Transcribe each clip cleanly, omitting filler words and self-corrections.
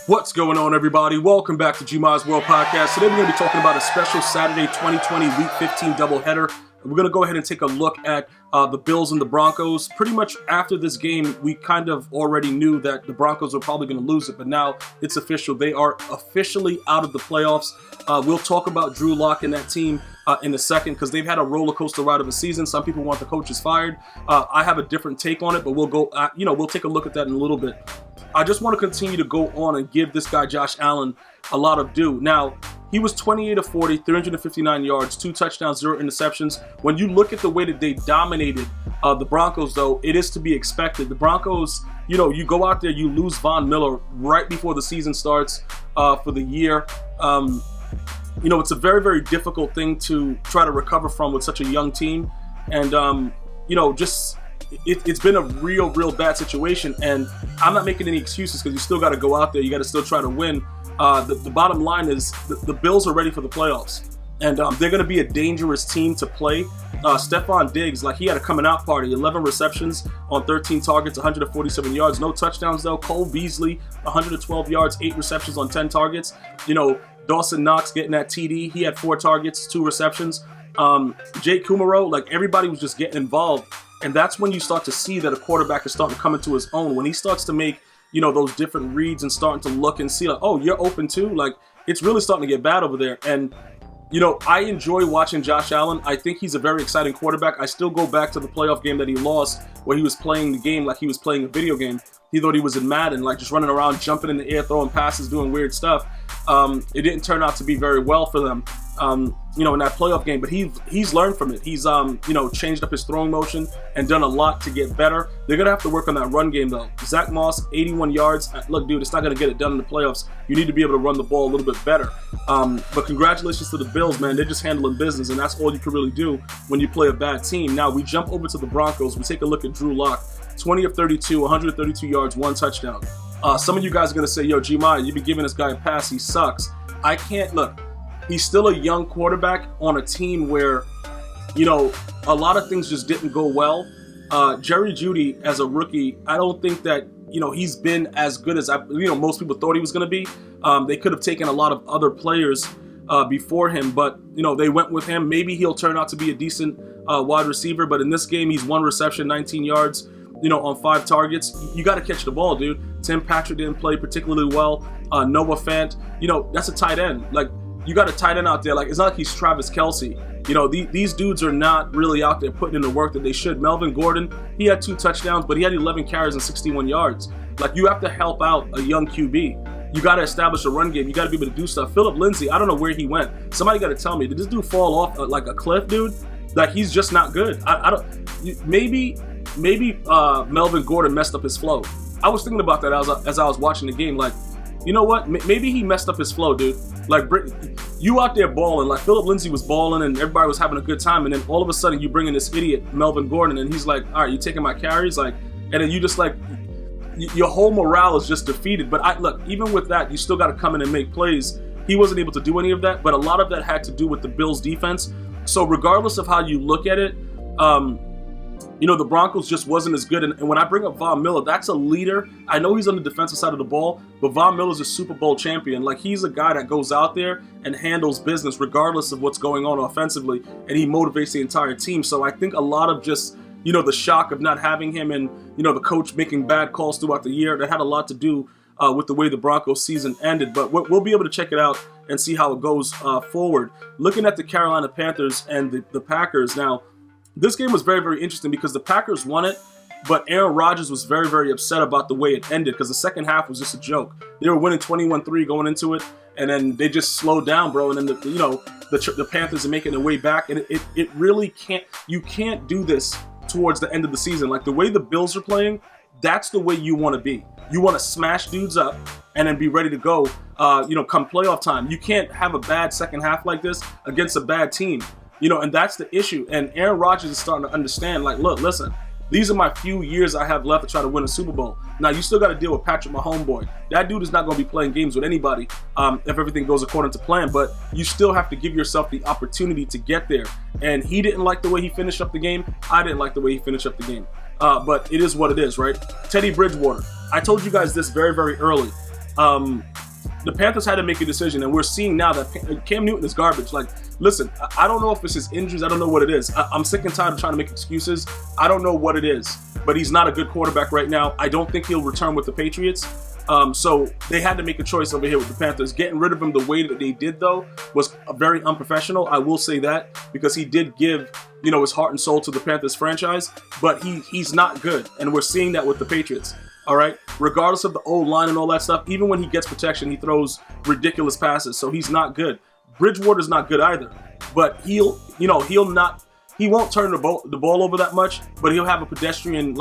What's going on, everybody? Welcome back to GmiasWorldPodcast. Today we're going to be talking about a special Saturday 2020 Week 15 doubleheader. We're going to go ahead and take a look at the Bills and the Broncos. Pretty much after this game, we kind of already knew that the Broncos were probably going to lose it, but now it's official. They are officially out of the playoffs. We'll talk about Drew Lock and that team in a second because they've had a roller coaster ride of a season. Some people want the coaches fired. I have a different take on it, but we'll go. We'll take a look at that in a little bit. I just want to continue to go on and give this guy Josh Allen a lot of due. Now, he was 28 of 40, 359 yards, 2 touchdowns, 0 interceptions. When you look at the way that they dominated the Broncos, though, it is to be expected. The Broncos, you go out there, you lose Von Miller right before the season starts for the year. It's a very, very difficult thing to try to recover from with such a young team. And, it's been a real bad situation. And I'm not making any excuses because you still got to go out there. You got to still try to win. The bottom line is the Bills are ready for the playoffs. And they're going to be a dangerous team to play. Stephon Diggs, he had a coming out party. 11 receptions on 13 targets, 147 yards. No touchdowns, though. Cole Beasley, 112 yards, 8 receptions on 10 targets. Dawson Knox getting that TD. He had 4 targets, 2 receptions. Jake Kumaro, everybody was just getting involved. And that's when you start to see that a quarterback is starting to come into his own. When he starts to make, those different reads and starting to look and see you're open too. It's really starting to get bad over there. And, I enjoy watching Josh Allen. I think he's a very exciting quarterback. I still go back to the playoff game that he lost where he was playing the game like he was playing a video game. He thought he was in Madden, just running around, jumping in the air, throwing passes, doing weird stuff. It didn't turn out to be very well for them, in that playoff game. But he's learned from it. He's, changed up his throwing motion and done a lot to get better. They're going to have to work on that run game, though. Zach Moss, 81 yards. Look, dude, it's not going to get it done in the playoffs. You need to be able to run the ball a little bit better. But congratulations to the Bills, man. They're just handling business, and that's all you can really do when you play a bad team. Now, we jump over to the Broncos. We take a look at Drew Lock. 20 of 32, 132 yards, 1 touchdown. Some of you guys are going to say, yo, Gmias, you've been giving this guy a pass. He sucks. I can't, look, he's still a young quarterback on a team where, a lot of things just didn't go well. Jerry Jeudy, as a rookie, I don't think that, he's been as good as, most people thought he was going to be. They could have taken a lot of other players before him, but, they went with him. Maybe he'll turn out to be a decent wide receiver, but in this game, he's 1 reception, 19 yards. On 5 targets. You got to catch the ball, dude. Tim Patrick didn't play particularly well. Noah Fant, that's a tight end. You got a tight end out there. It's not like he's Travis Kelce. These dudes are not really out there putting in the work that they should. Melvin Gordon, he had 2 touchdowns, but he had 11 carries and 61 yards. You have to help out a young QB. You got to establish a run game. You got to be able to do stuff. Phillip Lindsay, I don't know where he went. Somebody got to tell me, did this dude fall off like a cliff, dude? He's just not good. I don't. Maybe Melvin Gordon messed up his flow. I was thinking about that as I was watching the game. You know what? Maybe he messed up his flow, dude. You out there balling. Phillip Lindsay was balling and everybody was having a good time. And then all of a sudden you bring in this idiot, Melvin Gordon, and he's like, all right, you taking my carries? And then you just your whole morale is just defeated. But look, even with that, you still got to come in and make plays. He wasn't able to do any of that, but a lot of that had to do with the Bills' defense. So regardless of how you look at it, the Broncos just wasn't as good. And when I bring up Von Miller, that's a leader. I know he's on the defensive side of the ball, but Von Miller's a Super Bowl champion. He's a guy that goes out there and handles business regardless of what's going on offensively, and he motivates the entire team. So I think a lot of just, the shock of not having him and, the coach making bad calls throughout the year, that had a lot to do with the way the Broncos season ended. But we'll be able to check it out and see how it goes forward. Looking at the Carolina Panthers and the Packers now, this game was very, very interesting because the Packers won it, but Aaron Rodgers was very, very upset about the way it ended because the second half was just a joke. They were winning 21-3 going into it, and then they just slowed down, bro. And then the Panthers are making their way back, and it really can't. You can't do this towards the end of the season. The way the Bills are playing, that's the way you want to be. You want to smash dudes up and then be ready to go. Come playoff time, you can't have a bad second half like this against a bad team. And that's the issue. And Aaron Rodgers is starting to understand, look, listen, these are my few years I have left to try to win a Super Bowl. Now, you still got to deal with Patrick Mahomes, boy. That dude is not going to be playing games with anybody if everything goes according to plan. But you still have to give yourself the opportunity to get there. And he didn't like the way he finished up the game. I didn't like the way he finished up the game. But it is what it is, right? Teddy Bridgewater. I told you guys this very, very early. The Panthers had to make a decision, and we're seeing now that Cam Newton is garbage. Like, listen, I don't know if it's his injuries. I don't know what it is. I'm sick and tired of trying to make excuses. I don't know what it is, but he's not a good quarterback right now. I don't think he'll return with the Patriots. So they had to make a choice over here with the Panthers. Getting rid of him the way that they did, though, was very unprofessional. I will say that, because he did give, his heart and soul to the Panthers franchise, but he's not good, and we're seeing that with the Patriots. All right, regardless of the old line and all that stuff, even when he gets protection, he throws ridiculous passes. So he's not good. Bridgewater's not good either, but he won't turn the ball over that much, but he'll have a pedestrian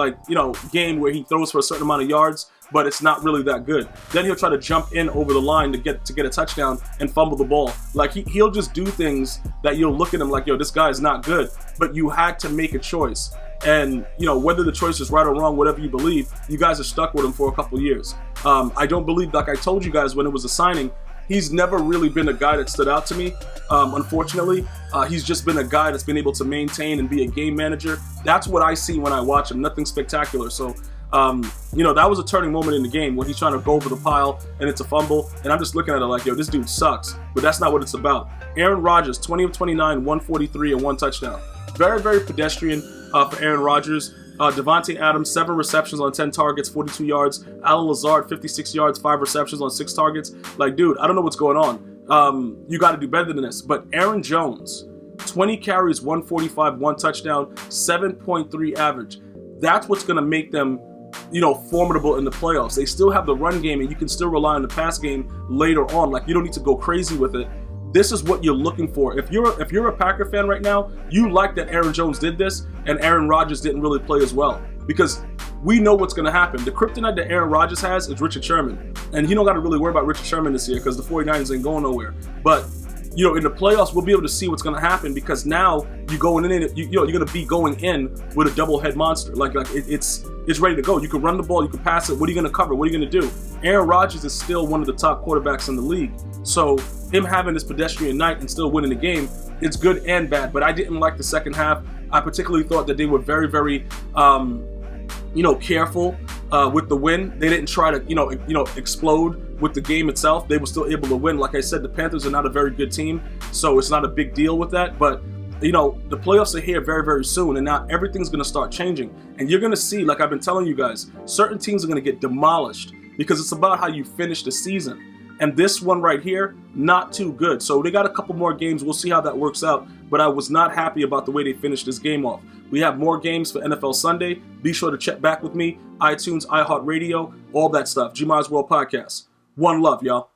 game where he throws for a certain amount of yards, but it's not really that good. Then he'll try to jump in over the line to get a touchdown and fumble the ball. Like he'll just do things that you'll look at him like, yo, this guy's not good. But you had to make a choice. And, whether the choice is right or wrong, whatever you believe, you guys are stuck with him for a couple of years. I don't believe, like I told you guys when it was a signing, he's never really been a guy that stood out to me, unfortunately. He's just been a guy that's been able to maintain and be a game manager. That's what I see when I watch him, nothing spectacular. So, that was a turning moment in the game when he's trying to go over the pile and it's a fumble. And I'm just looking at it like, yo, this dude sucks. But that's not what it's about. Aaron Rodgers, 20 of 29, 143 and 1 touchdown. Very, very pedestrian for Aaron Rodgers. Devontae Adams, 7 receptions on 10 targets, 42 yards. Alan Lazard, 56 yards, 5 receptions on 6 targets. Like, dude, I don't know what's going on. You got to do better than this. But Aaron Jones, 20 carries, 145, 1 touchdown, 7.3 average. That's what's going to make them, formidable in the playoffs. They still have the run game, and you can still rely on the pass game later on. Like, you don't need to go crazy with it. This is what you're looking for. If you're a Packer fan right now, you like that Aaron Jones did this and Aaron Rodgers didn't really play as well, because we know what's going to happen. The kryptonite that Aaron Rodgers has is Richard Sherman, and you don't got to really worry about Richard Sherman this year because the 49ers ain't going nowhere. But in the playoffs, we'll be able to see what's going to happen, because now you're going in. You're going to be going in with a double head monster. It's ready to go. You can run the ball. You can pass it. What are you going to cover? What are you going to do? Aaron Rodgers is still one of the top quarterbacks in the league. So him having this pedestrian night and still winning the game, it's good and bad. But I didn't like the second half. I particularly thought that they were very, very, careful with the win. They didn't try to, explode with the game itself. They were still able to win. Like I said, the Panthers are not a very good team, so it's not a big deal with that. But the playoffs are here very, very soon, and now everything's going to start changing. And you're going to see, like I've been telling you guys, certain teams are going to get demolished because it's about how you finish the season. And this one right here, not too good. So they got a couple more games. We'll see how that works out. But I was not happy about the way they finished this game off. We have more games for NFL Sunday. Be sure to check back with me. iTunes, iHeartRadio, all that stuff. GmiasWorld Podcast. One love, y'all.